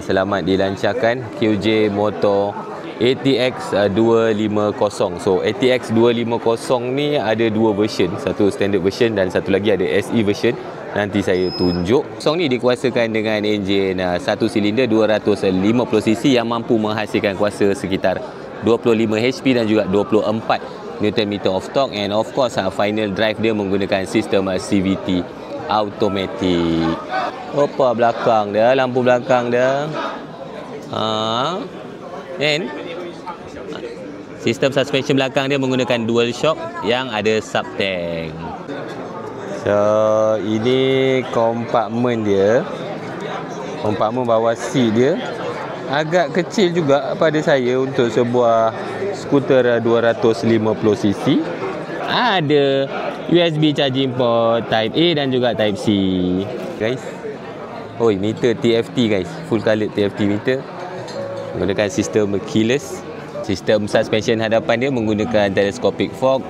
Selamat dilancarkan QJ Motor ATX 250. So ATX 250 ni ada dua version, satu standard version dan satu lagi ada SE version. Nanti saya tunjuk. Kosong ni dikuasakan dengan enjin satu silinder 250cc yang mampu menghasilkan kuasa sekitar 25 HP dan juga 24 Nm of torque, and of course final drive dia menggunakan sistem CVT automatic. Apa belakang dia, lampu belakang dia. And sistem suspension belakang dia menggunakan dual shock yang ada sub tank. So ini kompartmen dia, kompartmen bawah seat dia agak kecil juga pada saya untuk sebuah skuter 250cc. Ada USB charging port Type A dan juga Type C, guys. Oi, meter TFT guys, full colored TFT meter. Menggunakan sistem keyless. Sistem suspension hadapan dia menggunakan telescopic fork.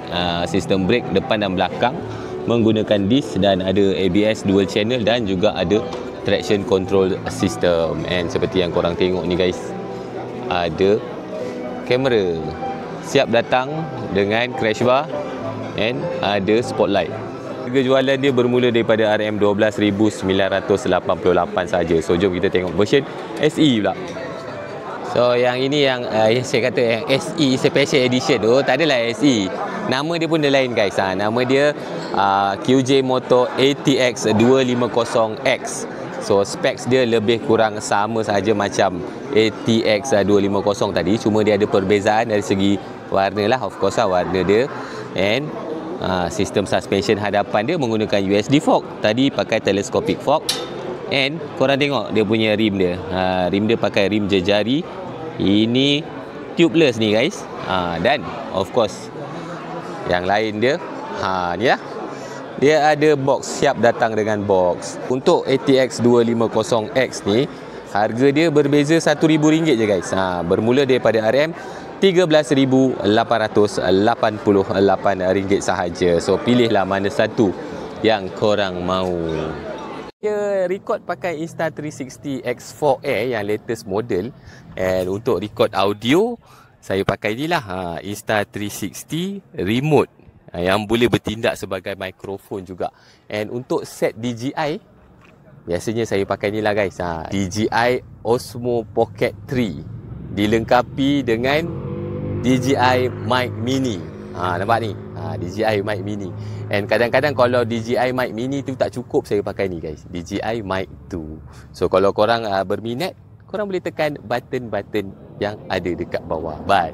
Sistem brake depan dan belakang menggunakan disc, dan ada ABS dual channel dan juga ada traction control system. And seperti yang korang tengok ni guys, ada kamera siap datang dengan crash bar and ada spotlight. Harga jualan dia bermula daripada RM12,988 saja. So jom kita tengok version SE pula. So yang ini yang saya kata yang SE Special Edition tu, tak adalah SE. Nama dia pun dia lain guys. Nama dia QJ Motor ATX 250X. So specs dia lebih kurang sama saja macam ATX 250 tadi, cuma dia ada perbezaan dari segi warna lah, of course lah warna dia. And sistem suspension hadapan dia menggunakan USD fork. Tadi pakai telescopic fork. And korang tengok dia punya rim dia. Rim dia pakai rim jejari. Ini tubeless ni guys. Dan of course yang lain dia ni lah. Dia ada box, siap datang dengan box. Untuk ATX 250X ni, harga dia berbeza RM1,000 je guys. Bermula daripada RM13,888 sahaja. So pilihlah mana satu yang korang mahu. Dia record pakai Insta360 X4 yang latest model. And untuk record audio, saya pakai ni lah, Insta360 remote yang boleh bertindak sebagai mikrofon juga. And untuk set DJI, biasanya saya pakai ni lah guys, DJI Osmo Pocket 3 dilengkapi dengan DJI Mic Mini. Nampak ni, DJI Mic Mini. And kadang-kadang kalau DJI Mic Mini tu tak cukup, saya pakai ni guys, DJI Mic 2. So kalau korang berminat, korang boleh tekan button-button yang ada dekat bawah. Bye.